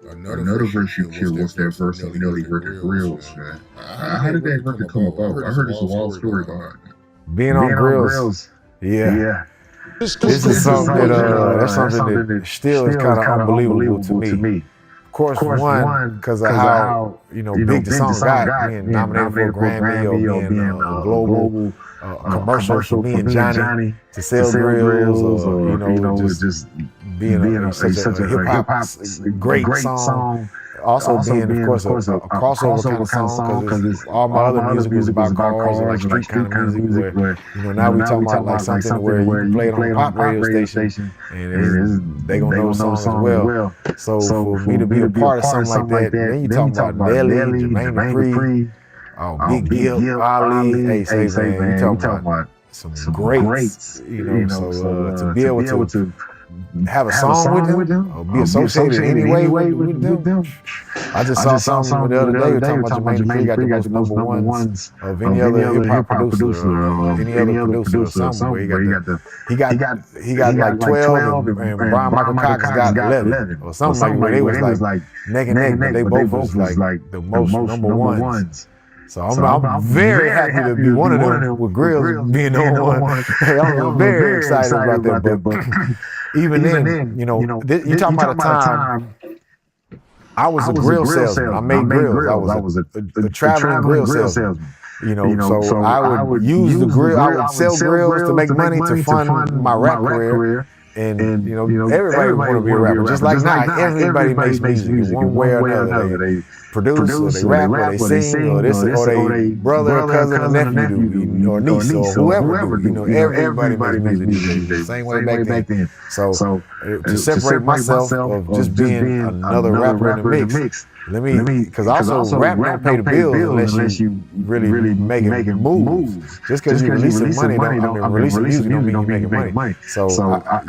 Another verse you killed was that verse of Nelly working grills, man. How did that record come about? I heard there's a wild story behind it. Being on grills. Yeah. This is something that still is kind of unbelievable to me. Of course, one, because of how, big the song got, being nominated for a Grammy or being a global commercial for me and Johnny to sell grills, or, just being such a hip-hop great song. Also being, of course, a crossover kind of song, because all my other music was about cars or like street kind of music where, now we talking about like something where you play it on a pop radio station and they gonna know songs as well. So for me to be a part of something like that, then you talking about Nelly, Jermaine Dupri, Big Gil, Ali, hey, say man, you talking about some greats, so to be able to have a song with them, or be associated anyway with them. I just saw something the other day talking about Jermaine Dupri got the most number ones of any other hip hop producer or any other producer or something where he got like 12 and Brian Michael Cox got 11 or something like where they was like neck and neck, but they both was like the most number ones. So I'm very happy to be one of them with grills being number one. Hey, I'm very excited about that, but even then, you talking about a time, I was a grill salesman. I made grills. I was a traveling grill salesman. So I would use the grill. I would sell grills to make money to fund my rap career. And everybody want to be a rapper. Just like now, everybody makes music in one way or another. They produce, or they rap, or they sing, or they brother, or cousin, or nephew, or niece, or whoever do. Everybody makes music the same way back then. So to separate myself of just being another rapper in the mix, because also rap don't pay the bills unless you really making moves. Just because you're releasing money, releasing music don't mean you're making money. So I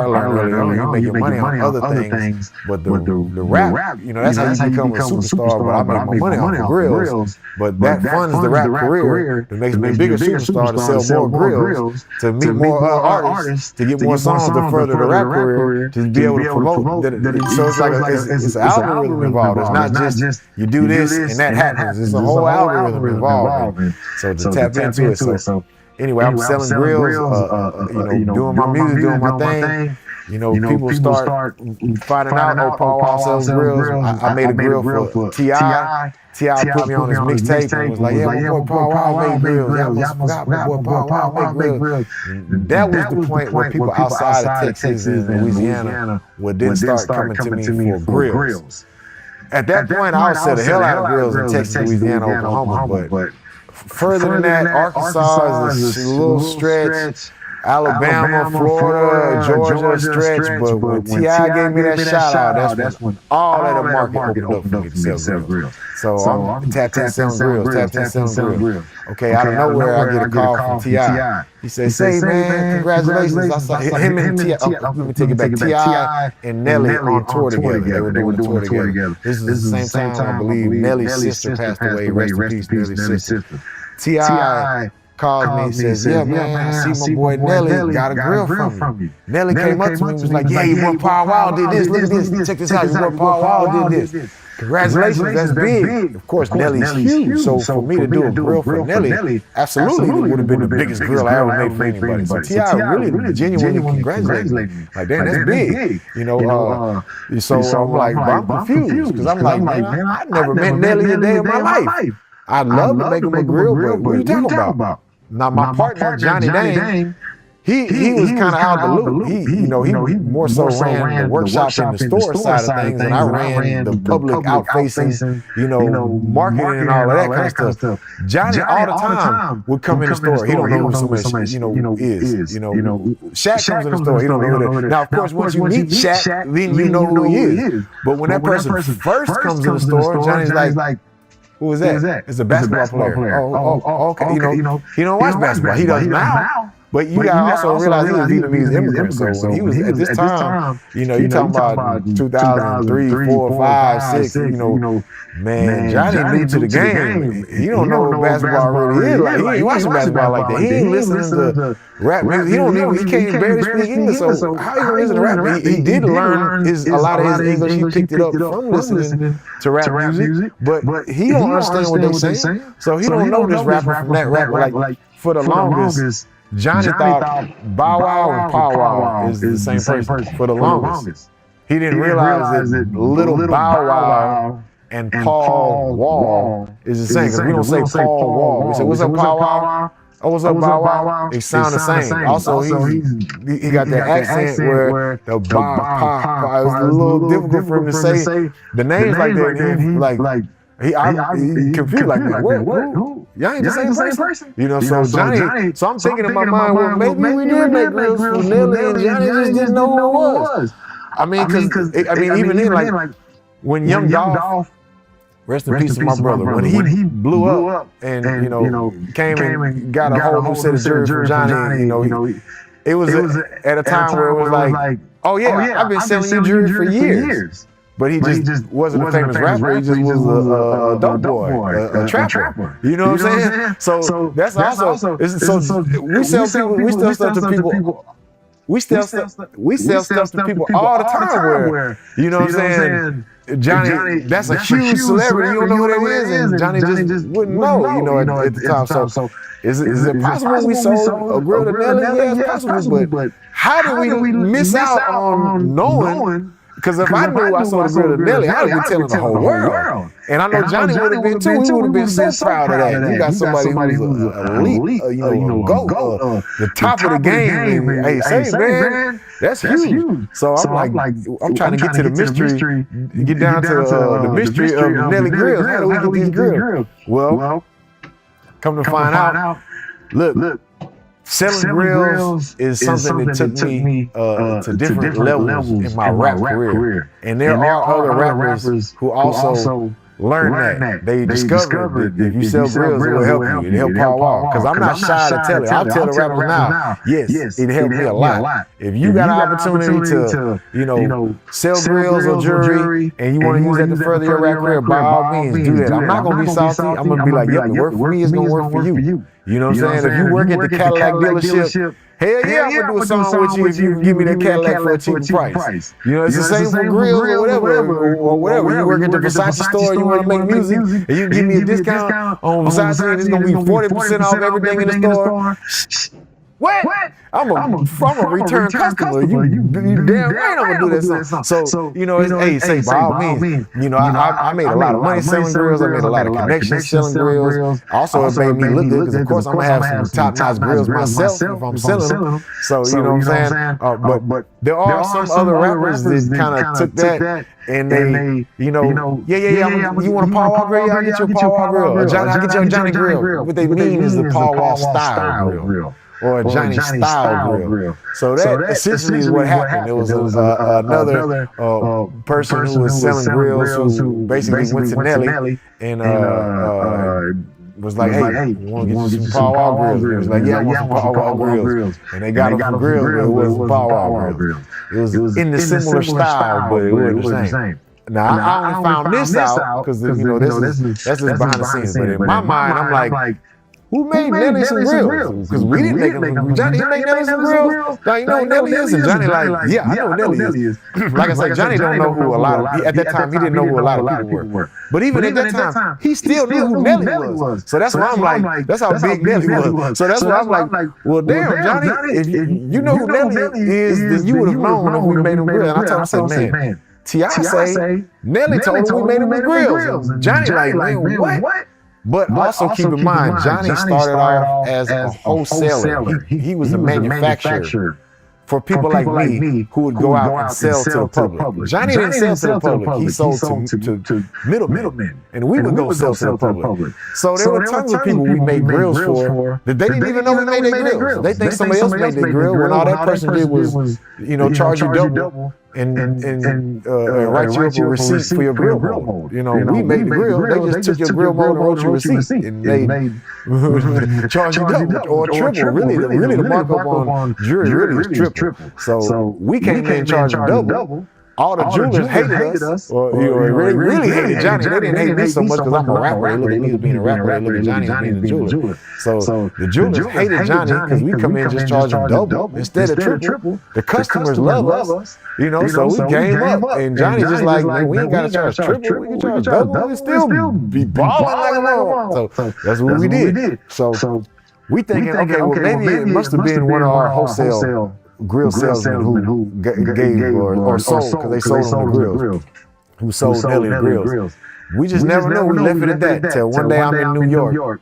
learned early on, you're making money on other things, but the rap, that's how you become a superstar. But I make my money on the grills. But that funds the rap career that makes me a bigger superstar to sell more grills, to meet more artists, to get more songs to further the rap career, to be able to promote. So it's like it's an algorithm involved. It's not just you do this and that happens. It's a whole algorithm involved. So to tap into it. So anyway, I'm selling grills, doing my music, doing my thing. People start finding out, Paul Wall sells grills. I made a grill for T.I. T.I. put me on his mixtape and was like, yeah, my boy Paul Wall made grills. Yeah, I forgot my boy Paul Wall made grills. That was the point where people outside of Texas and Louisiana would then start coming to me for grills. At that point, I would sell the hell out of grills in Texas, Louisiana, Oklahoma, but further than that, Arkansas is a little stretch. Alabama, Florida, Georgia stretch, but when T.I. gave me that shout out, that's when all of the market opened up for me to sell grills. So I'm tapped in selling grills. Okay, out of nowhere, I get a call from T.I. He says, "Say, man, congratulations." I saw him and T.I. Let me take it back. T.I. and Nelly on tour together. They were doing a tour together. This is the same time, I believe, Nelly's sister passed away. Rest in peace, Nelly's sister. T.I. called me and says, yeah, man, I see my boy Nelly got a grill from you. Nelly came up to me and was like, yeah, your boy Paul Wall did this. Look at this. Check this out. Your boy Paul Wall did this. Congratulations, that's big. Of course, Nelly's huge. So for me to do a grill for Nelly, absolutely, it would have been the biggest grill I ever made for anybody. So T.I. really genuinely congratulated me. Like, damn, that's big. So I'm like, but I'm confused because I'm like, man, I never met Nelly a day of my life. I'd love to make him a grill, but what are you talking about? Now, my partner, Johnny Dane, he was kind of out the loop. He more so ran the workshop and the store side of things, and I ran the public out-facing, marketing and all of that kind of stuff. Johnny all the time would come in the store. He don't know who somebody, is. Shaq comes in the store. He don't know who that is. Now, of course, once you meet Shaq, then you know who he is. But when that person first comes in the store, Johnny's like, who is that? It's a basketball player. Oh, okay. He don't watch basketball. He does now. But you gotta also realize he was Vietnamese immigrant. So when he was at this time, you know, you talking about 2003, 4, 5, 6, you know, man, Johnny new to the game. He don't know what basketball really is. Like, he ain't watching basketball like that. He ain't listening to rap music. He can't barely speak English. So how you gonna listen to rap? He did learn a lot of his English. He picked it up from listening to rap music. But he don't understand what they saying. So he don't know this rapper from that rapper. Like for the longest, Johnny thought Bow Wow and Pow Wow is the same person for the longest. He didn't realize that Little Bow Wow and Paul Wall is the same. Because we don't say Paul Wall. We say, what's up, Pow Wow? Oh, what's up, Bow Wow? They sound the same. Also, he got that accent where the Bow Wow, it was a little difficult for him to say the names like that. He confused like that. Who? Y'all ain't the same person. You know, so Johnny, so I'm thinking in my mind, well, maybe we did make grills for Nelly and Johnny just didn't know who it was. I mean, even then, like, when Young Dolph, rest in peace to my brother, when he blew up and you know, came and got a whole new set of jury from Johnny, you know, it was at a time where it was like, oh yeah, I've been selling you jury for years. But he just wasn't a famous rapper. He just was a dope boy, a trapper. You know what I'm saying? So that's also. So we sell stuff to people. We sell stuff to people all the time. Where you know what I'm saying? Johnny, that's a huge celebrity. You don't know who that is, and Johnny just wouldn't know. You know, at the time. So is it possible we sold a grill to Nelly? Yeah, it's possible. But how did we miss out on knowing? Because if I knew I sold a grill to Nelly, I would be telling the whole world. And I know Johnny would have been too. He would have been so proud of that. You got somebody who's elite, GOAT, the top of the game. And, hey, say, man, that's huge. So I'm like, I'm trying to get to the mystery, get down to the mystery of Nelly Grills. How do we get these grills? Well, come to find out, look. Selling grills is something that took me to different levels in my rap career. And there are other rappers who also learned that. They discovered that if you sell grills, it will help you. It'll help Paul Wall. Because I'm not shy to tell it. I'll tell the rappers now, yes, it helped me a lot. If you got an opportunity to, you know, sell grills or jewelry, and you want to use that to further your rap career, by all means, do that. I'm not going to be salty. I'm going to be like, yep, it worked for me, it's going to work for you. You know what I'm saying? If you work at the Cadillac dealership, hell yeah, I'm going to do a song with you if you give me that Cadillac for a cheaper price. You know, it's the same for grills or whatever. You work at the Versace store, you want to make music, and you give me a discount on Versace, and it's going to be 40% off everything in the store. What? I'm a return customer. You damn right I'm gonna do that. So you know, say by all means. You know, I made a lot of money selling grills. I made a lot of connections selling grills. Also, it made me look good because of course I'm gonna have some top-notch grills myself if I'm selling them. So you know what I'm saying. But there are some other rappers that kind of took that. And they, you know, you want a Paul Wall grill? I'll get you a Paul Wall grill. I'll get you a Johnny grill. What they mean is the Paul Wall style grill. Or a Johnny style grill. So that essentially is what happened. It was another person who was selling grills who basically went to Nelly and was like, hey, you want to get you some Paul Wall grills? He was like, yeah, I want some Paul Wall grills. And they got them from grills, but it wasn't Paul Wall grills. It was in the similar style, but it wasn't the same. Now, I only found this out because, you know, that's just behind the scenes. But in my mind, I'm like, who made Nelly some grills? Because we didn't make them. Johnny made Nelly some grills. Now, you know who Nelly is? And Johnny like, yeah, I know who Nelly is. Like I said, Johnny don't know who a lot of, at that time, he didn't know who a lot of people were. But even at that time, he still knew who Nelly was. So that's why I'm like, that's how big Nelly was. So that's why I'm like, well, damn, Johnny, if you know who Nelly is, then you would have known if we made him grills. And I told him, man, T.I. say, Nelly told him we made him grills. Johnny like, man, what? But also keep in mind, Johnny started off as a wholesaler. He was a manufacturer for people like me who would go out and sell to the public. Johnny didn't sell to the public. He sold to middlemen. And we would go sell to the public. So there were tons of people we made grills for that they didn't even know we made their grills. They think somebody else made their grill when all that person did was, you know, charge you double and write you up a receipt for your grill mold. You know, we made the grill. They just took your grill mold and wrote you a receipt, and they charge you double or triple. Really, the markup on jewelry really is triple. So we came in and charged double. All the jewelers hated us, or really hated Johnny. They didn't hate me so much because I'm a rapper. They look at me as being a rapper. They look at Johnny as being a jeweler. So the jewelers hated Johnny because we come in just charging double instead of triple. The customers love us, you know. So we game up, and Johnny just like, man, we ain't gotta charge triple. We can charge double. We can still be balling like a motherfucker. So that's what we did. So we thinking, okay, well maybe it must have been one of our wholesale grill salesmen who gave or sold, because they sold on the grills, who sold Nelly the grills. We just never knew. We left it at that till one day I'm in New York,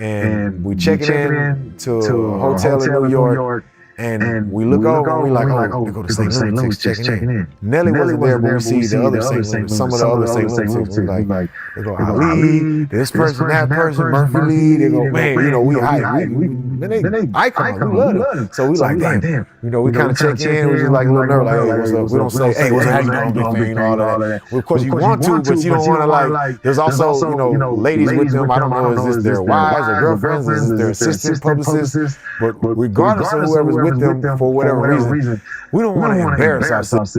and we checking in to a hotel in New York, and we look over and we like, oh, we go to St. Lunatics checking in. Nelly wasn't there, but we see the other St. Lunatics, some of the other St. Lunatics. We like, they go, Ali, this person, that person, Murphy Lee. They go, man, you know, we hype. Then they icons, we love them. So we like, damn, you know, we kind of check in. We just like a little nerve, like, hey, what's up? We don't say, hey, what's up? How you doing, big fan? You know, all of that. Well, of course, you want to, but you don't want to like. There's also, you know, ladies with them. I don't know, is this their wives or girlfriends? Is this their assistant publicists? But regardless of whoever's with them, for whatever reason, we don't want to embarrass ourselves.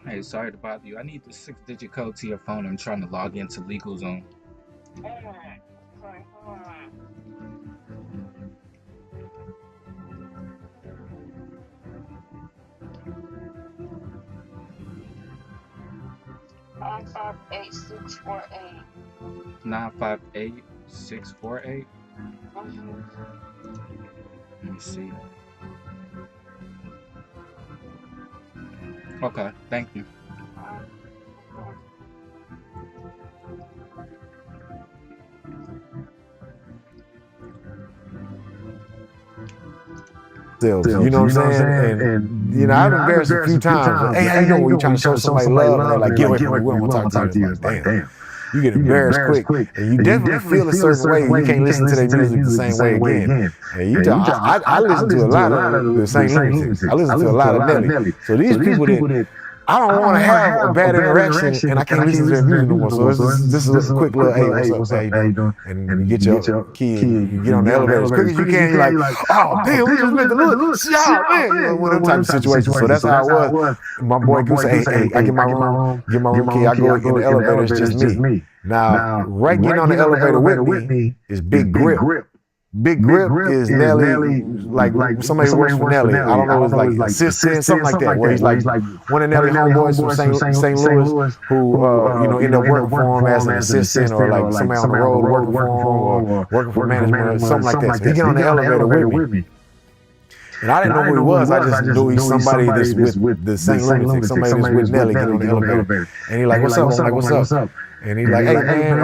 Hey, sorry to bother you. I need the 6-digit code to your phone. I'm trying to log into LegalZoom. 958-648. 958-648? Let me see. Okay, thank you. You know what I'm saying? And you know, I've been embarrassed a few times. Hey, how you doing? When you trying to show somebody love, and they're like, get away from me, we don't want to talk to you. Like, damn. You get embarrassed quick, and you definitely feel a certain way. You can't listen to their music the same way again. And you talk, I listen to a lot of the St. Lunatics. I listen to a lot of Nelly. So these people that I don't want to have a bad interaction, and I can't listen to their music no more. So this is a quick little, hey, what's up, how you doing? And you get your key, and you get on the elevator as quick as you can. You're like, oh, damn, we just meant to look. Y'all, man. You know, one of them type of situations. So that's how it was. My boy Goose say, hey, I get my room key. I go in the elevator, it's just me. Now, right getting on the elevator with me is Big Grip. Big Grip is Nelly, like somebody who works for Nelly. I don't know, it's like assistant, something like that, where he's like one of Nelly homeboys from St. Louis who, you know, end up working for him as an assistant, or like somebody on the road working for him, or working for management, or something like that. So he get on the elevator with me. And I didn't know who he was. I just knew he's somebody that's with the St. Lunatics, somebody that's with Nelly, get on the elevator. And he's like, what's up? I'm like, what's up? And he's like, hey, man,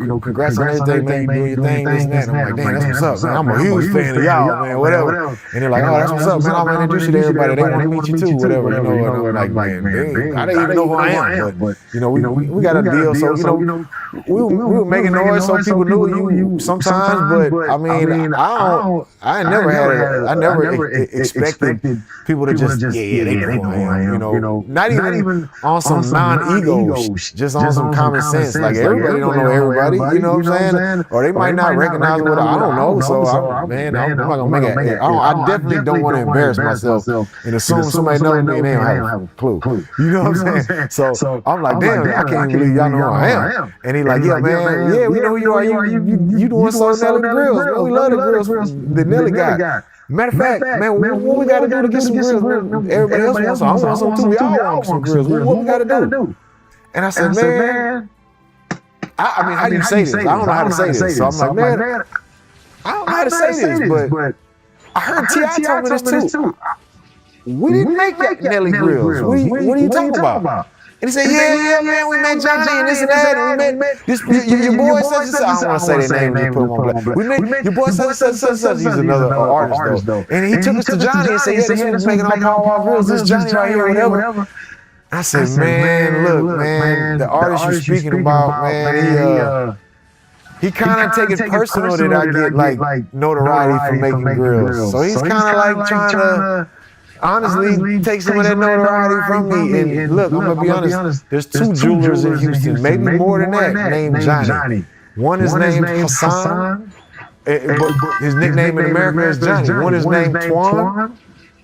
you know, congrats on everything, man. You doing your thing, this and that. And I'm like, damn, that's what's up, man. I'm a huge fan of y'all, man, whatever. And they're like, oh, that's what's up, man. I'm going to introduce you to everybody. They want to meet you too, whatever, you know. And I'm like, man, I didn't even know who I am. But, you know, we got a deal. So, you know, we were making noise so people knew you sometimes. But, I mean, I never expected people to just, yeah, they know who I am. You know, not even on some non-ego, just on some common sense. Like, everybody don't know everybody, you know what I'm saying? Or they might not recognize what I don't know. So, I'm not gonna make it. I definitely don't want to embarrass myself and assume somebody knows me and they don't have a clue. You know what I'm saying? So I'm like, damn, I can't believe y'all know who I am. And he like, yeah, man, yeah, we know who you are. You doing so Nelly the Grills, man. We love the grills that Nelly got. Matter of fact, man, what we gotta do to get some grills? Everybody else wants some. I want some too. We all want some grills. What we gotta do? And I said, man, I mean, how do you say this? I don't know how to say this. So I'm like, man, I don't know how to say this, but I heard T.I. told me this too. We didn't make Nelly Grills. What are you talking about? And he said, yeah, man, we met Johnny and this and that, and we met this, your boy such and such. I don't want to say their name, just put them on black. We met your boy such and such. He's another artist though. And he took us to Johnny and said, yeah, this was making all Power Grills. This is Johnny right here, whatever. I said, man, look, man, the artist you're speaking about, man, he kind of take it personal that I get like notoriety for making grills. So he's kind of like trying to honestly take some of that notoriety from me. And look, I'm gonna be honest. There's two jewelers in Houston, maybe more than that, named Johnny. One is named Hassan, but his nickname in America is Johnny. One is named Twan,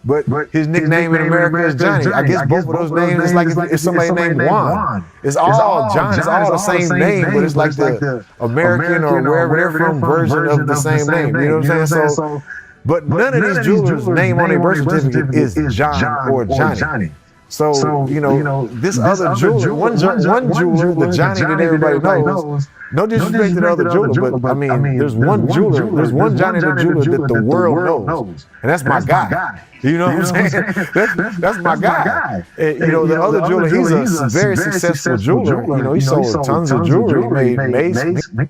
but his nickname in America is Johnny. I guess both of those names is like if somebody named Juan. It's all John. It's all the same name, but it's like the American or wherever they're from version of the same name. You know what I'm saying? So, but none of these jewelers' name on their birth certificate is John or Johnny. So you know this other jeweler, one jeweler, the Johnny that everybody knows. No disrespect to the other jeweler, but I mean, there's one jeweler, there's one Johnny the jeweler that the world knows, and that's my guy. You know what I'm saying? That's my guy. And, you know, the other jeweler, he's a very successful jeweler. You know, he sold tons of jewelry. He made amazing.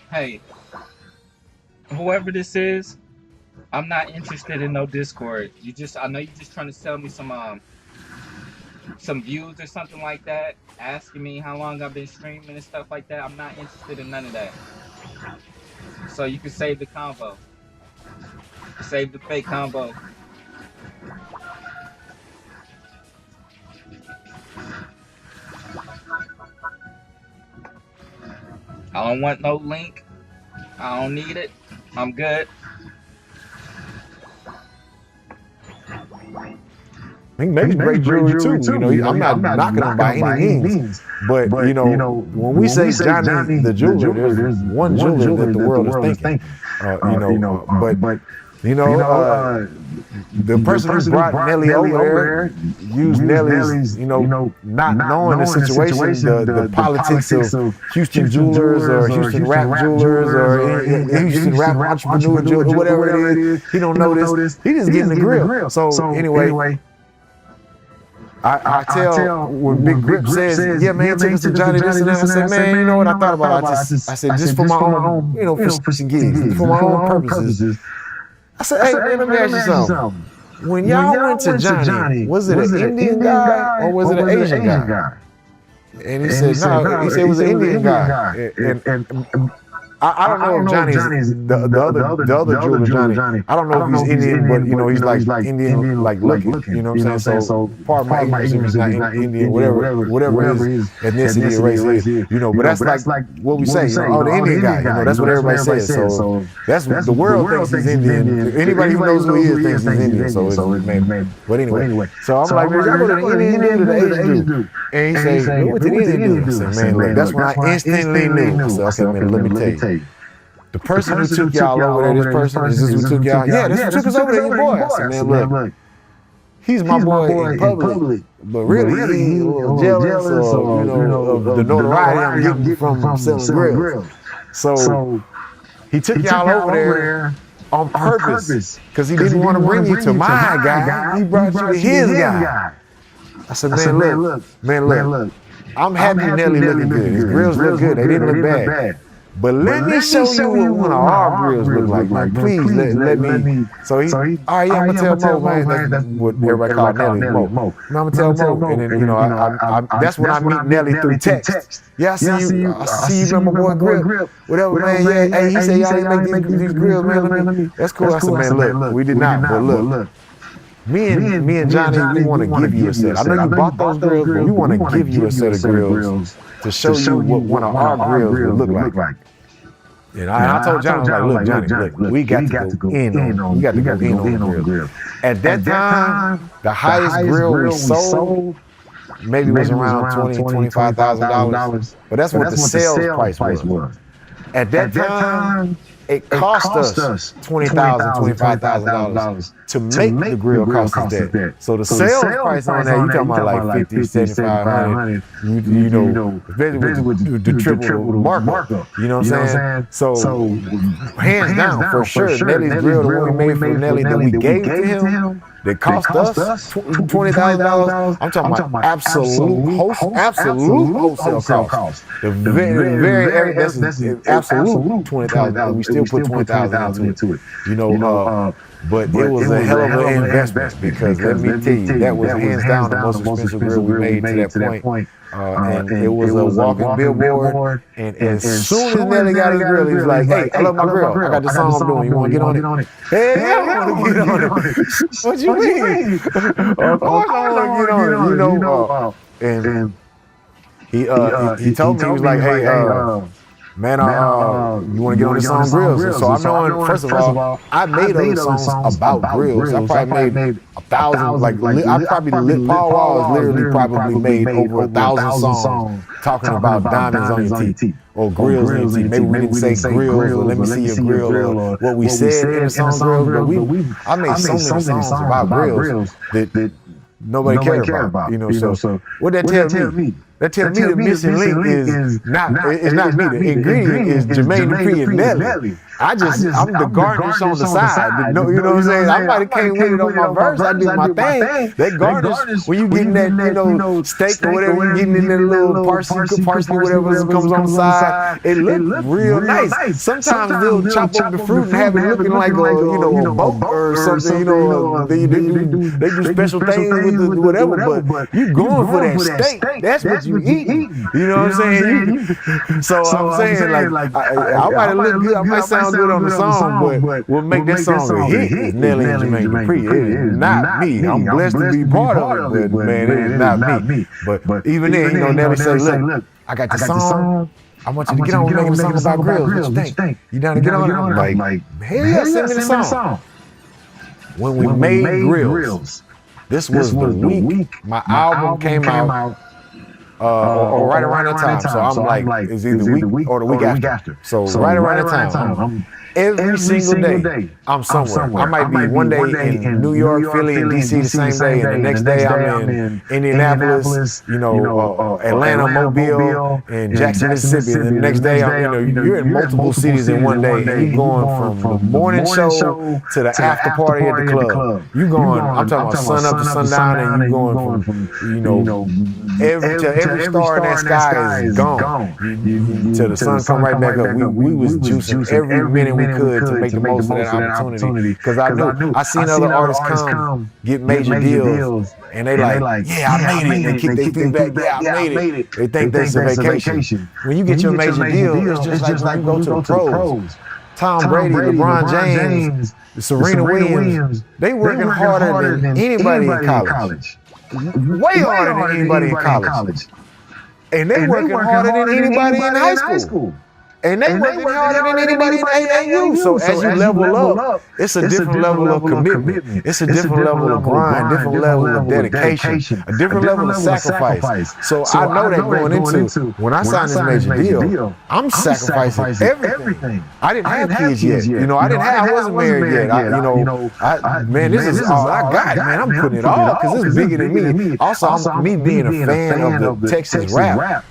Hey, whoever this is, I'm not interested in no Discord. I know you're just trying to sell me some views or something like that, asking me how long I've been streaming and stuff like that. I'm not interested in none of that. So you can save the convo. Save the fake convo. I don't want no link. I don't need it. I'm good. He makes great jewelry too. You know, I'm not knocking him by any means. But you know, when we say Johnny the jeweler, there's one jeweler that the world is thinking. The person who brought Nelly over there used Nelly's, not knowing the situation, the politics of Houston jewelers or Houston rap jewelers or Houston rap entrepreneur jewelers, whatever it is. He don't know this. He just getting the grill. So anyway. I tell when Big Grip says, yeah, man, take us to Johnny this and that. I said, man, you know what I thought about it? I said, just for my own, for some gigs, for my own purposes. I said, hey, man, let me ask you something. When y'all went to Johnny, was it an Indian guy or was it an Asian guy? And he said, no, he said it was an Indian guy. And I don't know if Johnny's the other jeweler Johnny. I don't know if he's Indian, but he's like Indian like looking. You know what I'm saying? So part of my English is not Indian, whatever his ethnicity or race is. But that's like what we say. Oh, the Indian guy. That's what everybody says. So that's what the world thinks he's Indian. Anybody who knows who he is thinks he's Indian. So it's man. But anyway, so I'm like, man, I go to the Indian dude or the Asian dude, and he say, what the Indian dude? I said, man, look, that's when I instantly knew. I said, okay, man, let me tell you. The person who took y'all over there, this person, is this who took y'all? Yeah, this who took us over there, your boy. I said, man, look, he's my boy in public, but really he's a little jealous of the notoriety I'm getting from selling grills. So he took y'all over there on purpose, because he didn't want to bring you to my guy. He brought you to his guy. I said, man, look, I'm happy Nelly looking good. His grills look good. They didn't look bad. But let me show you what one of our grills look like. Like, please let me. So he, all right, yeah, I'm gonna tell Mo, man. That's what everybody call Nelly, Mo. I'm gonna tell Mo, and then that's when I meet Nelly through text. Yeah, I see you. I see you, my boy Grip. Whatever, man. Yeah, hey, he said y'all make these grills, man. That's cool. I said, man, look, we did not, but look. Me and Johnny, we want to give you a set. I know you bought those grills, but we want to give you a set of grills to show you what one of our grills would look like. And I told Johnny, look, Johnny, we got to go in on the grill. At that time, the highest grill we sold maybe was around $20,000, $25,000. But that's what the sales price was. At that time, It cost us $20,000, $25,000 to make the grill cost us that. So the sales price on that, you talking about like $50,000, $7,500, you know, especially with the triple markup. You know what I'm saying? So hands down, for sure, Nelly's grill, the one we made for Nelly that we gave to him, that cost us $20,000. I'm talking about absolute wholesale cost. The very that's absolute $20,000. We still put $20,000 into it. You know, but it was a hell of an investment because let me tell you, that was hands down the most expensive grill we made to that point. And it was a walking billboard. And as soon as Nelly got his grill, he was like, "Hey, I love my grill. I got this song I'm doing. You want to get on it?" Hey, yeah, I want to get on it. What you mean? Of course I want to get on it. You know, and he told me, he was like, "Hey, man, you want to get on the song grills?" So I'm knowing, first of all, I made other songs about grills. I probably made 1,000, like I probably lit Paul Wall literally probably made over 1,000 songs talking about diamonds on your teeth or grills on your teeth. Maybe we didn't say grills or let me see your grill or what we said in the song grills, but I made so many songs about grills that nobody cared about. You know, so what that tell me? That tells me the missing link is not me. The ingredient is Jermaine Dupri and Nelly. I'm the garnish on the side. You know what I'm saying? I might have came with it on my verse. I did my thing. That garnish, when you getting that, you know, steak or whatever, you getting in that little parsley, whatever comes on the side, it look real nice. Sometimes they'll chop up the fruit and have it looking like a boat or something. You know, they do special things with the whatever. But you going for that steak? That's what you eating. You know what I'm saying? So I'm saying, like, I might have looked good. I might sound good on the song, but what make that song a hit is Nelly and Jermaine Dupri. It is not me. I'm blessed to be part of it, but man, it is not me. But even then, you know, Nelly say, look, I got the song. I want you to get on making a song about grills. What you think? You down to get on it? I'm like, hell yeah, send me the song. When we made grills, this was the week my album came out. Or right around that time. So I'm like, it's either the week or the week after. So right around that time, every single day, I'm somewhere. I might be one day in New York, Philly, and DC the same day, and the next day I'm in Indianapolis, you know, Atlanta, Mobile, and Jackson, Mississippi. And the next day, you're in multiple cities in one day, and you're going from the morning show to the after party at the club. You going, I'm talking about sun up to sundown, and you going from, you know, every star in that sky is gone. Till the sun come right back up. We was juicing every minute we could to make the most of that opportunity. Because I seen other artists come get major deals, and they like, yeah, I made it. They kick their feet back, yeah, I made it. They think that's a vacation. When you get your major deal, it's just like when you go to the pros. Tom Brady, LeBron James, Serena Williams, they working harder than anybody in college. Way harder than anybody in college. And they working harder than anybody in high school. And they working harder than anybody in AAU. So as you level up, it's a different level of commitment. It's a different level of grind, different level of dedication, a different level of sacrifice. So I know that going into, when I signed this major deal, I'm sacrificing everything. I didn't have kids yet. You know, I wasn't married yet. Man, this is all I got, man. I'm putting it all because it's bigger than me. Also, me being a fan of the Texas rap.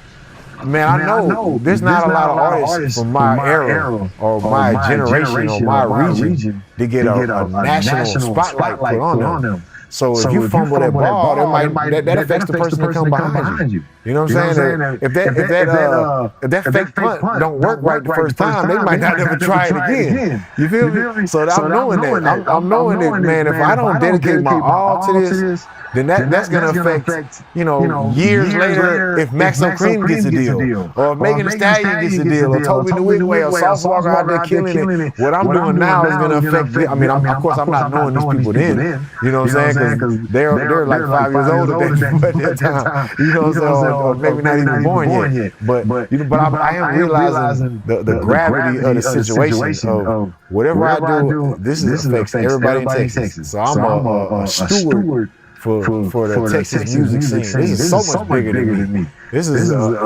Man, I know there's not a lot of artists from my era or my generation or my region to get a national spotlight put on them. So if you fumble that ball, that affects the person that come behind you. You know what I'm saying? If that fake punt don't work right the first time, they might not ever try it again. You feel me? So I'm knowing that. I'm knowing that, man. If I don't dedicate my all to this, then that's gonna affect, years later if Maxo Cream gets a deal, or Megan Thee Stallion gets a deal, or Toby DeWitt or Sauce Walker out there killing it. What I'm doing now is gonna affect. Of course, I'm not knowing these people then. You know what I'm saying? Because they're like 5 years old at that time. You know what I'm saying? Or maybe not even born yet. But I am realizing the gravity of the situation of whatever I do. This affects everybody in Texas. So I'm a steward for the Texas music scene. This is so much bigger than me. This is, so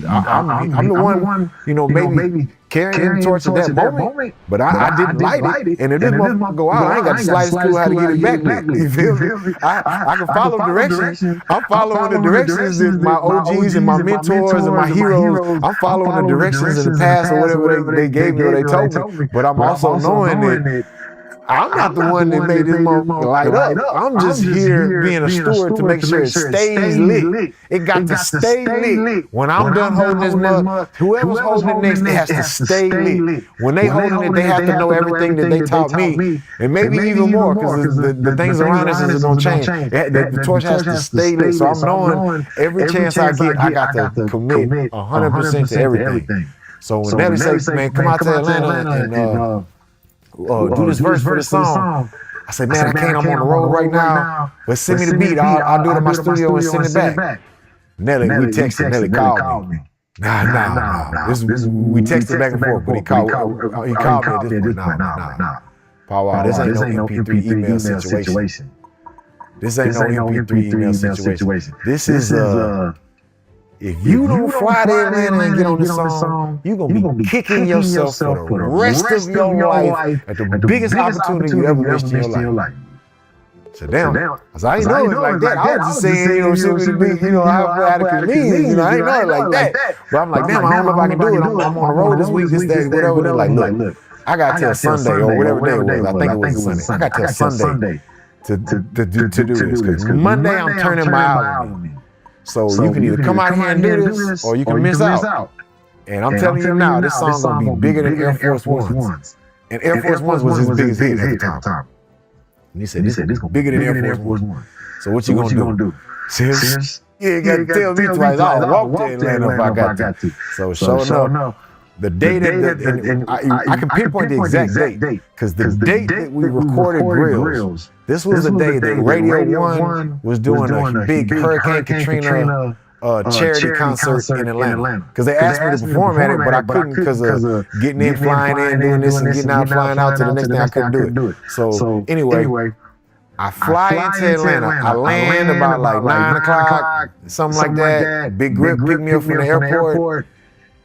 I'm the one, maybe carrying the torch at that moment, but I didn't light it. And if this motherfucker go out, I ain't got the slightest clue how to get it back lit. You feel me? I can follow directions. I'm following the directions that my OGs and my mentors and my heroes, I'm following the directions in the past or whatever they gave me or they told me. But I'm also knowing that I'm not the one that made this motherfucker light up. I'm just here being a steward to make sure it stays lit. It got to stay lit. When I'm done holding this mug, whoever's holding it next, it has to stay lit. When they holding it, they have to know everything that they taught me, and maybe even more, because the things around us is going to change. The torch has to stay lit. So I'm knowing every chance I get, I got to commit 100% to everything. So when Nelly says, man, come out to Atlanta and do this verse for the song. I said, man, I can't. I'm on the road right now. But send me the beat. I'll do it in my studio and send it back. Nelly, we texted. Nelly called me. Nah. We texted back and forth, but he called me at this point. Nah. Paul Wall, this ain't no MP3 email situation. This ain't no MP3 email situation. This is if you don't fly to Atlanta and get on this song, you're going to be kicking yourself for the rest of your life at the biggest opportunity you ever missed in your life. So damn, I said, I didn't know it like that. I was just saying, send me the beat, out of convenience, I didn't know it like that. But I'm like, damn, I don't know if I can do it. I'm on the road this week, this day, whatever. They're like, look, I got till Sunday or whatever day it was. I think it was Sunday. I got till Sunday to do this, because Monday I'm turning my album in. So you can either come out here and do this, or you can miss out. And I'm telling you now, this song gonna be bigger than Air Force Ones. And Air Force Ones was his biggest hit at the time. And he said, this is bigger than Air Force One. So what you gonna do? Serious? Yeah, you gotta tell me twice. I'll walk to Atlanta if I got to. So sure enough, the day that, I can pinpoint the exact date, because the date that we recorded Grills, this was the day that Radio 1 was doing a big Hurricane Katrina charity concert in Atlanta. Because they asked me to perform at it, but I couldn't because of getting in, flying in, doing this, and getting out, flying out to the next thing. I couldn't do it. So anyway, I fly into Atlanta. I land about like 9 o'clock, something like that. Big Grip picked me up from the airport.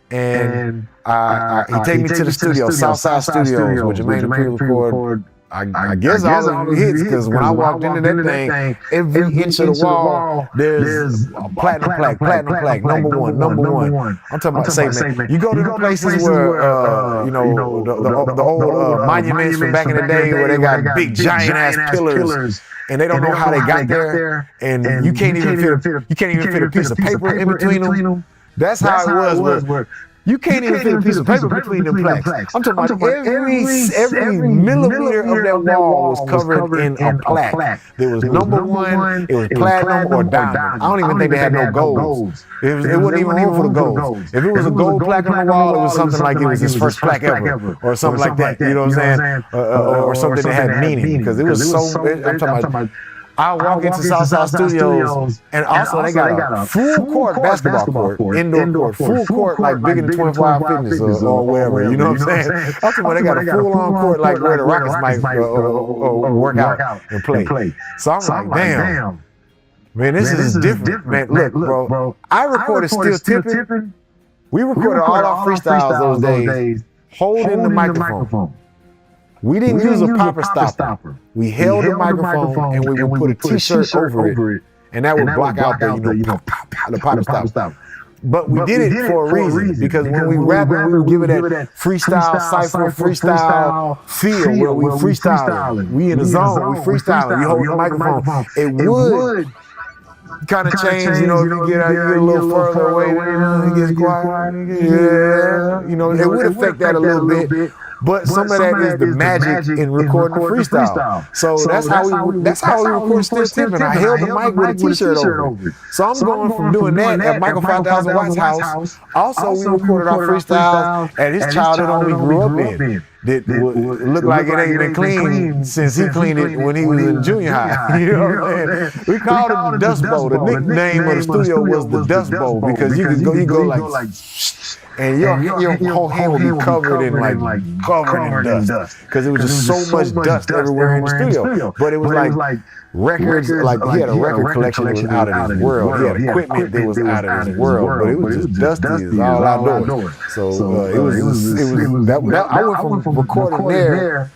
And he take me to the studio, Southside Studios, where Jermaine Dupri record. I guess all of the hits, because when I walked into that thing, every inch of the wall, there's a platinum plaque, number one. I'm talking about, say, man, you go to the places where, the old monuments from back in the day where they got big giant ass pillars, and they don't know how they got there, and you can't even fit a piece of paper in between them. That's how it was. You can't even fit a piece of paper between them plaques. I'm talking about every millimeter of that wall was covered in a plaque. There was number one, it was platinum or diamond. I don't even think they had no golds. It wasn't even room for the golds. If it was a gold plaque on the wall, it was something like it was his first plaque ever, or something like that. You know what I'm saying? Or something that had meaning, because it was so. I'm talking about. I walk into Southside Studios, and also they got a full court basketball court, indoor court, full court like bigger than 24 Hour Fitness or wherever. You know what I'm saying? I'm talking about they got a full-on court like where the Rockets might work out and play. So I'm like, damn, man, this is different. Man, look, bro, I recorded Still Tipping. We recorded all our freestyles those days, holding the microphone. We didn't use a popper stopper. We held the microphone and we would put a t-shirt over it, and that would block out the popper stopper. But we did it for a reason, because when we rapping, we would give it that freestyle cypher, freestyle feel where we freestyling. We in the zone, we freestyling. You hold the microphone. It would kind of change, if you get a little further away, it gets quiet. Yeah, it would affect that a little bit. But some of that is the magic in recording the freestyle. So that's how we record Still Tipping. I held the mic with a t-shirt over it. So I'm going from doing that at Michael 5000 Watt's house. Also, we recorded our freestyles at his childhood home we grew up in. That looked like it ain't been clean since he cleaned it when he was in junior high. You know what I'm saying? We called it the Dust Bowl. The nickname of the studio was the Dust Bowl, because you go like, and your whole hand would be covered in covered in dust, because it was just so much dust everywhere in the studio. But it was like records, like he had a record collection that was out of this world. He had equipment that was out of this world, but it was just dusty as all outdoors. So it was I went from recording there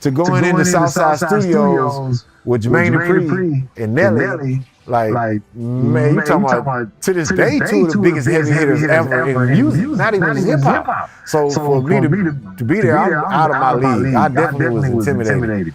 to going into Southside Studios with Jermaine Dupri and Nelly. Like, man, you talking about, to this day, two of the biggest heavy hitters ever in music, not even hip hop. So for me to be there, I'm out of my league. I definitely was intimidated.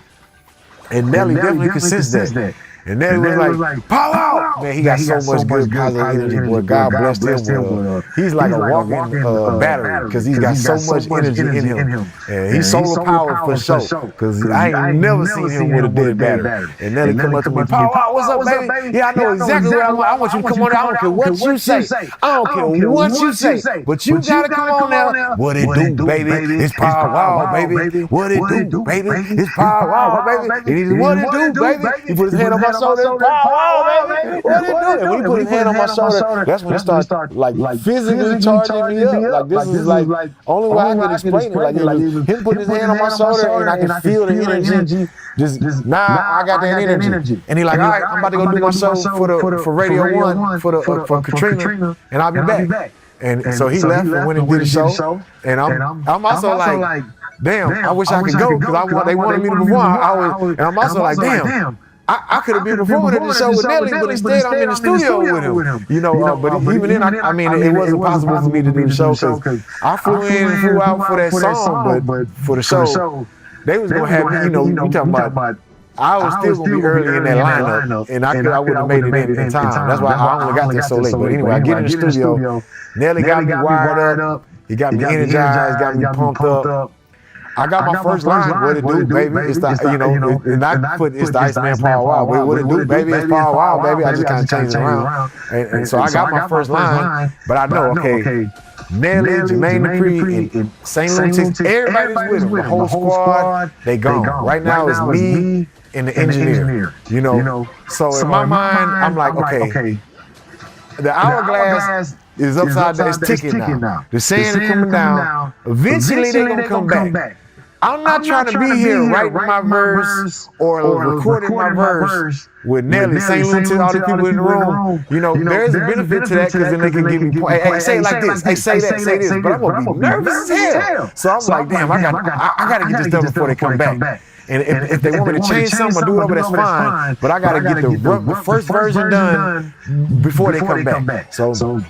And Nelly definitely could sense that. And Nelly was like, power out! Man, he got so much good positive energy, boy. God blessed him. He's like a walking battery, because he's got so much energy in him. And he's solar powered for sure, because I ain't never seen him with a dead battery. And Nelly come up to me, power out, what's up, baby? Yeah, I know exactly what I want. I want you to come on out. I don't care what you say. I don't care what you say. But you gotta come on now. What it do, baby? It's power wow, baby. What it do, baby? It's power wow, baby. And he's what it do, baby? He put his hand on my shoulder. Wow, baby. What it do? And when he put his hand on my shoulder, that's when he started like physically charging me up. Like this is like only way I can explain it. Like him putting his hand on my shoulder and I can feel the energy. Just I got that energy. And he like, all right, I'm about to go do my show for Radio 1 for Katrina, and I'll be back. And so he left and went and did the show. And I'm also like, damn, I wish I could go, because they wanted me to perform. And I'm also like, damn. I could have been performing at the show with Nelly, but instead I'm in the studio with him. You know, but even then, I mean, it wasn't possible for me to do the show, because I flew in and flew out for that song, but for the show, they was gonna have me. You know, you talking about. I was still gonna be early in that lineup, and I would have made it in time. That's why I only got there so late. But anyway, I get in the studio. Nelly got me wired up. He got me energized, got me pumped up. I got my first line, what it do, baby? It's the, you know, and I put it's the Iceman Paul Wild. What it do, baby? It's Paul Wild, baby. I just kind of changed it around. And so I got my first line, but I know, okay, Nelly, Jermaine Dupri, and St. Louis, Texas, everybody's with him. The whole squad, they gone. Right now it's me and the engineer, you know. So in my mind, I'm like, okay, the hourglass is upside down, it's ticking now. The sand is coming down. Eventually they're gonna come back. I'm not trying to be here writing my verse or recording my verse with Nelly, St. Louis, all the people in the room. You know, there's a benefit to that, because then they can give me points. Hey, say it like this. Hey, say that, say this. But I'm gonna be nervous as hell. So I'm like, damn, I gotta get this done before they come back. And if they want me to change something or do whatever, that's fine. But I gotta get the first version done before they come back. So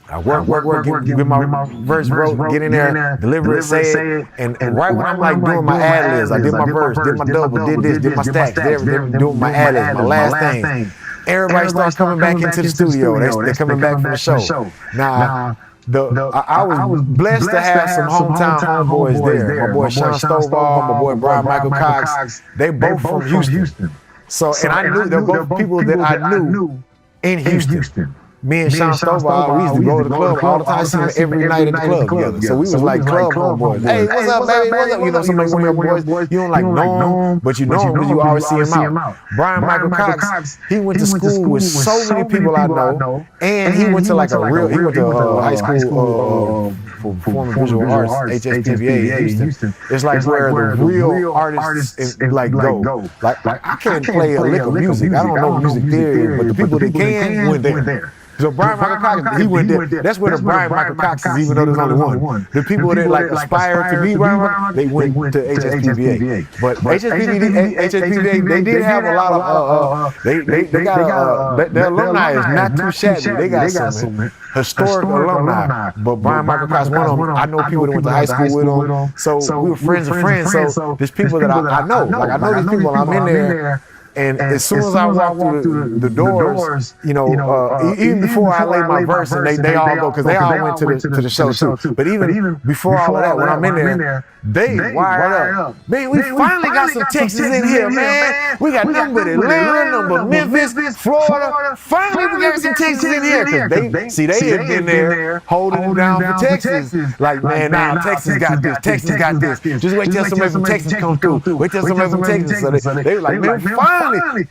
I work, get my verse wrote, get in there, deliver it, say it, and right when I'm like doing my ad-libs, I did my verse, did my double, did this, did my stacks, doing my ad-libs, my last thing. Everybody starts coming back into the studio. They're coming back from the show. Now, I was blessed to have some hometown homeboys there. My boy Sean Stovall, my boy Brian Michael Cox. They both from Houston. So, and I knew they're both people that I knew in Houston. Me and Sean Stovall, we used to go to the club all the time, see him every night at the club together. So we was like club homeboys. Hey, what's up, baby? What's up? You know, somebody, one of your boys, you don't like know him, but you know him because you always see him out. Brian Michael Cox, he went to school with so many people I know, and he went to like he went to high school for Performing Visual Arts, HSPVA in Houston. It's like where the real artists like go. Like I can't play a lick of music. I don't know music theory, but the people that can went there. So Brian Michael Cox, he went there. That's where the Brian Michael Cox is, even though there's only one. The people that like aspire to be Brian Michael, they went to HSPVA. But HSPVA, they did have a lot of, they got, their alumni is not too shabby. They got some historic alumni. But Brian Michael Cox, one of them, I know people that went to high school with him. So we were friends of friends. So there's people that I know. Like I know these people, I'm in there. And as soon as I walk through the doors, you know, even before I lay my verse, and they all go, because they all went to the show too. But even before all of that, when I'm in there, they wired up. Man, we finally got some Texas in here, man. We got nothing but Atlanta, nothing but Memphis, Florida. Finally, we got some Texas in here, because they had been there holding it down for Texas. Like, man, now Texas got this, Texas got this. Just wait till somebody from Texas comes through. Wait till somebody from Texas. So they were like, man, finally.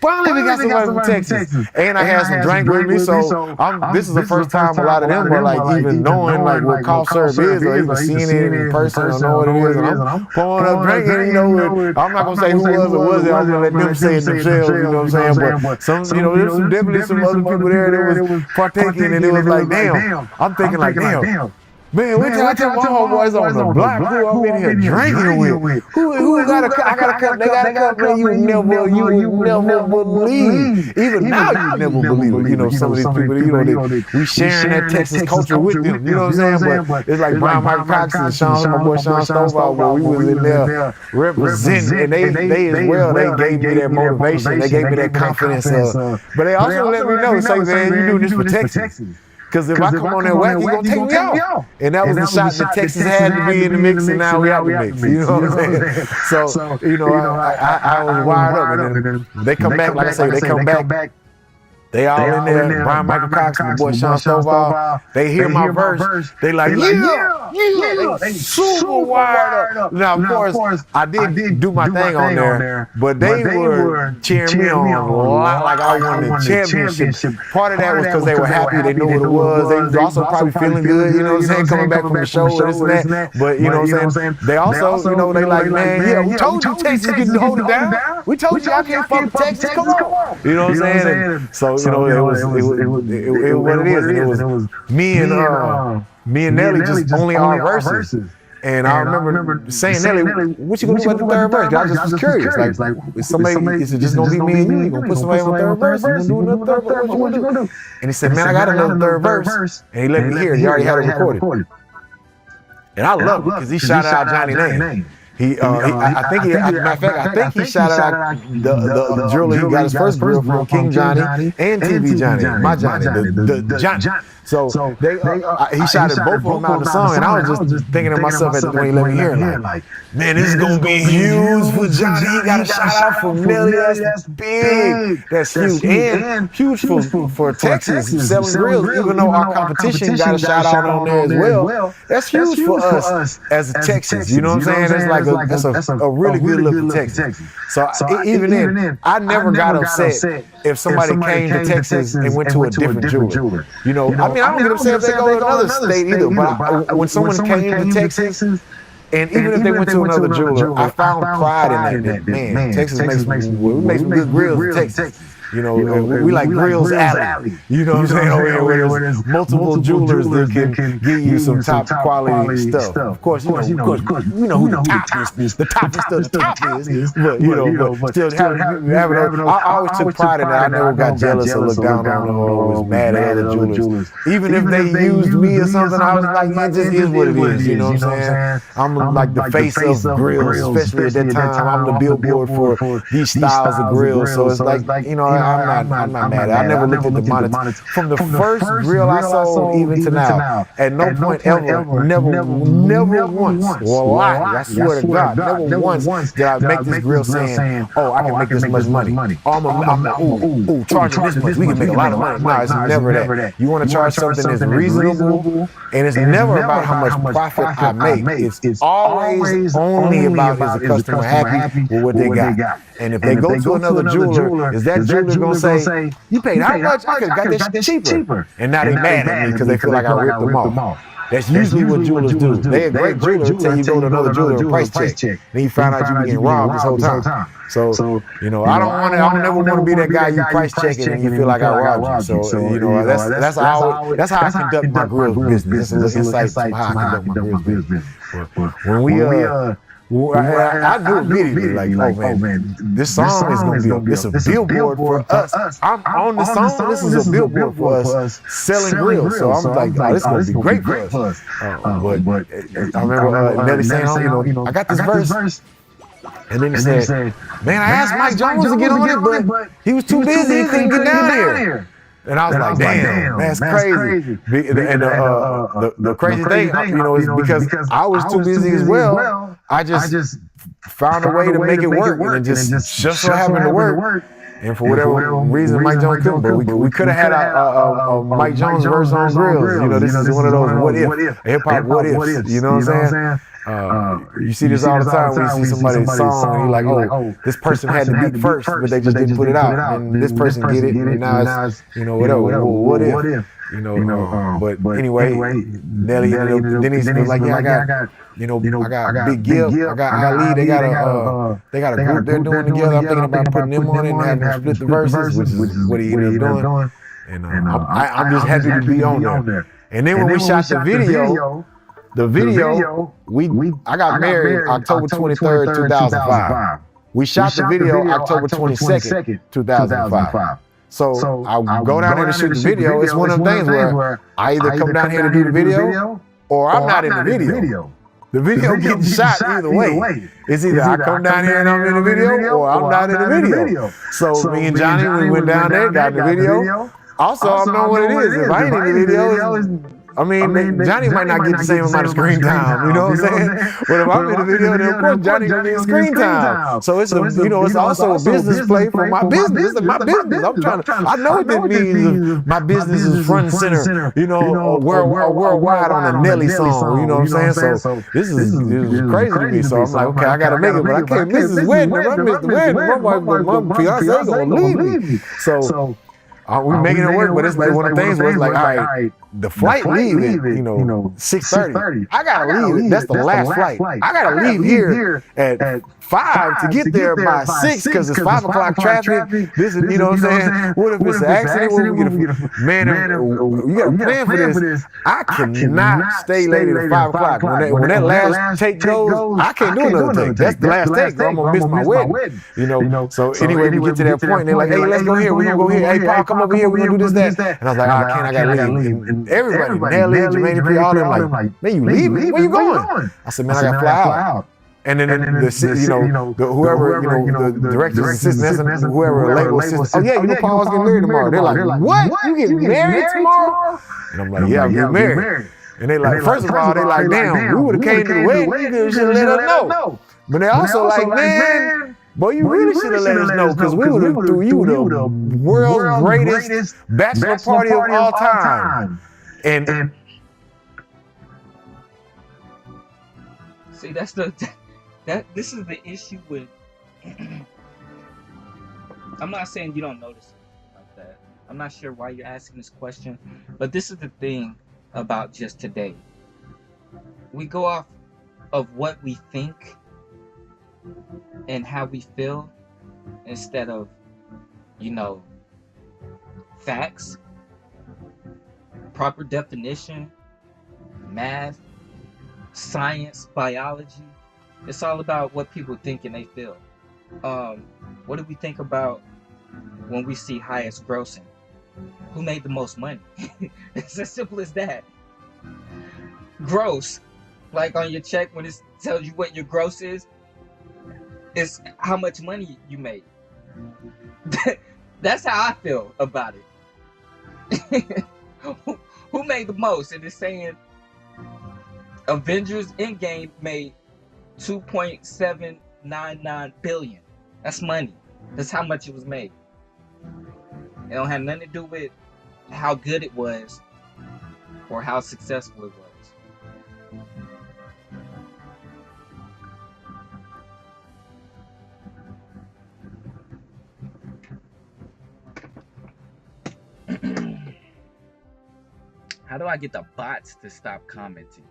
finally we got somebody from Texas. And I had some drink with me, so this is the first time a lot of them were like even knowing like what cough syrup is or even seeing it in person or know what it is. And I'm pouring up drinking, you know, I'm not gonna say who was or wasn't, I'm gonna let them say it themselves, you know what I'm saying? But some, you know, there's definitely some other people there that was partaking, and it was like, damn. I'm thinking like, damn. Man, wait till I tell my homeboys on the block who I'm in here drinking with. Who got a cup? I got a cup. They got a cup, man. You would never believe. Even now, you never believe it. You know, some of these people, you know, we sharing that Texas culture with them. You know what I'm saying? But it's like Brian Michael Cox and Sean, my boy Sean Stovall, where we was in there representing, and they as well, they gave me that motivation. They gave me that confidence. But they also let me know, say, man, you doing this for Texas. Because if I come on that whack, you're going to take me out. And that was the shot that Texas had to be in the mix, and now we out the mix. You know what I'm saying? So, you know, I was wired up. And then they come back, like I say, they come back. They all in there, Brian Michael Cox and the boy Sean Stovall. They hear my verse. They like, yeah. They super wired up. Now, of course, I did do my thing on there, but they were cheering me on a lot like I won the championship. Part of that was because they were happy. They knew what it was. They was also probably feeling good, you know what I'm saying, coming back from the show or this and that. But, you know what I'm saying, they also, you know, they like, man, yeah, we told you Texas could hold it down. We told you I can't fuck with Texas. Come on. You know what I'm saying? So, you know, it was what it is. It was me and Nelly just only our verses. And I remember saying, Nelly, what you gonna do about the third verse? I just was curious. Like, is somebody, is it just gonna be me and you? You gonna put somebody on the third verse? You gonna do another third verse? What you gonna do? And he said, man, I got another third verse. And he let me hear it. He already had it recorded. And I love it because he shouted out Johnny Name. I think he shouted out the jeweler he got his first grill from, King Johnny and TV Johnny, my Johnny, the Johnny. So he shouted both of them out the song, and I was just thinking to myself at the point he let me hear it, like, man, this is gonna be huge for Johnny. He got a shout out from Nelly. That's big. That's huge, and huge for Texas selling grills. Even though our competition got a shout out on there as well, that's huge for us as a Texas. You know what I'm saying? It's like that's a really good look for Texas. So even then, I never got upset if somebody came to Texas and went to a different jeweler. You know, I mean, I don't get upset if they go to another state either, but when someone came to Texas, and even if they went to another jeweler, I found pride in that. Man, Texas makes some good grills in Texas. You know, we like Grills Alley. You know what I'm saying? Over here where there's multiple jewelers that can give you some top quality stuff. Of course, you know who the top is. The top is still the top is. But but still having I always took pride in that. I never got jealous or looked down on them or was mad at other jewelers. Even if they used me or something, I was like, man, it just is what it is. You know what I'm saying? I'm like the face of grills, especially at that time. I'm the billboard for these styles of grills. So it's like, you know, I'm not mad at it. I never looked at the monitor. From the first grill I sold even to now, at no point ever, never once, wallahi, I swear to God, never once did I make this grill saying, oh, I can make this much money. I'm charging this much, we can make a lot of money. No, it's never that. You want to charge something that's reasonable, and it's never about how much profit I make. It's always only about is the customer happy with what they got. And if they go to another jeweler, is that jeweler gonna say, you paid how much? I could have got that cheaper. And now they mad at me because they feel like I ripped them off. That's usually what jewelers do. They a great jeweler until you go to another jeweler and price check. Then you find out you been getting robbed this whole time. So, you know, I don't never want to be that guy you price checking and you feel like I robbed you. So, you know, that's how I conduct my grill business. This is insight how I conduct my grill business. When I knew immediately, like, oh man, this song is gonna be a billboard for us. I'm on the song. This is a billboard for us selling grills. So I'm like, oh, this is gonna be great for us. But I remember Nelly saying, oh, you know, I got this verse. And then he said, man, I asked Mike Jones to get on it, but he was too busy. He couldn't get down here. And I was like, damn, that's crazy. And the crazy thing, you know, is because I was too busy as well. I just found a way to make it work, and it just so happened to work. And for whatever reason, Mike Jones couldn't. But we could have had a Mike Jones verse on Grills. You know, this is one of those what if, hip hop what ifs. You know what I'm saying? You see this all the time when you see somebody's song and you're like, oh, this person had the beat first, but they just didn't put it out. And this person get it, and now it's, you know, whatever. What if? You know, but anyway, Nelly ended up, then he's like, yeah, I got, I got Big Gil, I got Ali, they got a group they're doing together. I'm thinking about putting them on it and having them split the verses, which is what he ended up doing. And I'm just happy to be on there. And then when we shot the video, I got married October 23rd, 2005. We shot the video October 22nd, 2005. So I go down there to shoot the video. It's one of them things where I either come down here to do the video or I'm not in the video. The video getting shot either way. It's either I come down here and I'm in the video or I'm not in the video. So me and Johnny, we went down there, got the video. Also, I know what it is. If I ain't in the video, I mean, Johnny might not get the same amount of screen time, you know what I'm saying? But if I'm in the video, then of course Johnny gonna get screen time. So it's it's also a business play for my business. It's my business. I know what that means. My business is front and center, worldwide on a Nelly song, you know what I'm saying? So this is crazy to me. So I'm like, okay, I gotta make it, but I can't miss this wedding. If I miss the wedding, my wife, my fiance gonna leave me. So we're making it work, but it's like one of the things where it's like, all right, the flight leave at 6:30. I gotta leave. That's the last flight. I gotta leave here at 5 to get there by 6 because it's 5 o'clock traffic. This is, you know what I'm saying? What if it's an accident? What if we get a man? You gotta plan for this. I cannot stay later than 5 o'clock. When that last take goes, I can't do another take. That's the last take. I'm gonna miss my wedding. You know. So anyway, we get to that point. They're like, hey, let's go here. We're gonna go here. Hey, Paul, come over here. We're gonna do this, that. And I was like, I can't. I gotta leave. And everybody, Nelly, Jermaine Dupri, all them like, man, you leaving? Where you going? I said, man, I gotta fly out. And then whoever, the director's assistant, whoever label assistant, oh yeah, Paul's getting married tomorrow. They're like, what? You getting married tomorrow? And I'm like, yeah, I'm getting married. And they like, first of all, they like, damn, we would have came to the wedding. You should have let us know. But they also like, man, boy, you really should have let us know because we would have threw you the world's greatest bachelor party of all time. And see, this is the issue with. I'm not saying you don't notice it like that. I'm not sure why you're asking this question, but this is the thing about just today. We go off of what we think and how we feel instead of, facts, proper definition, math, science, biology. It's all about what people think and they feel. What do we think about when we see highest grossing? Who made the most money? It's as simple as that. Gross, like on your check when it tells you what your gross is how much money you made. That's how I feel about it. Who made the most? And it's saying Avengers Endgame made $2.799 billion. That's money. That's how much it was made. It don't have nothing to do with how good it was or how successful it was. How do I get the bots to stop commenting?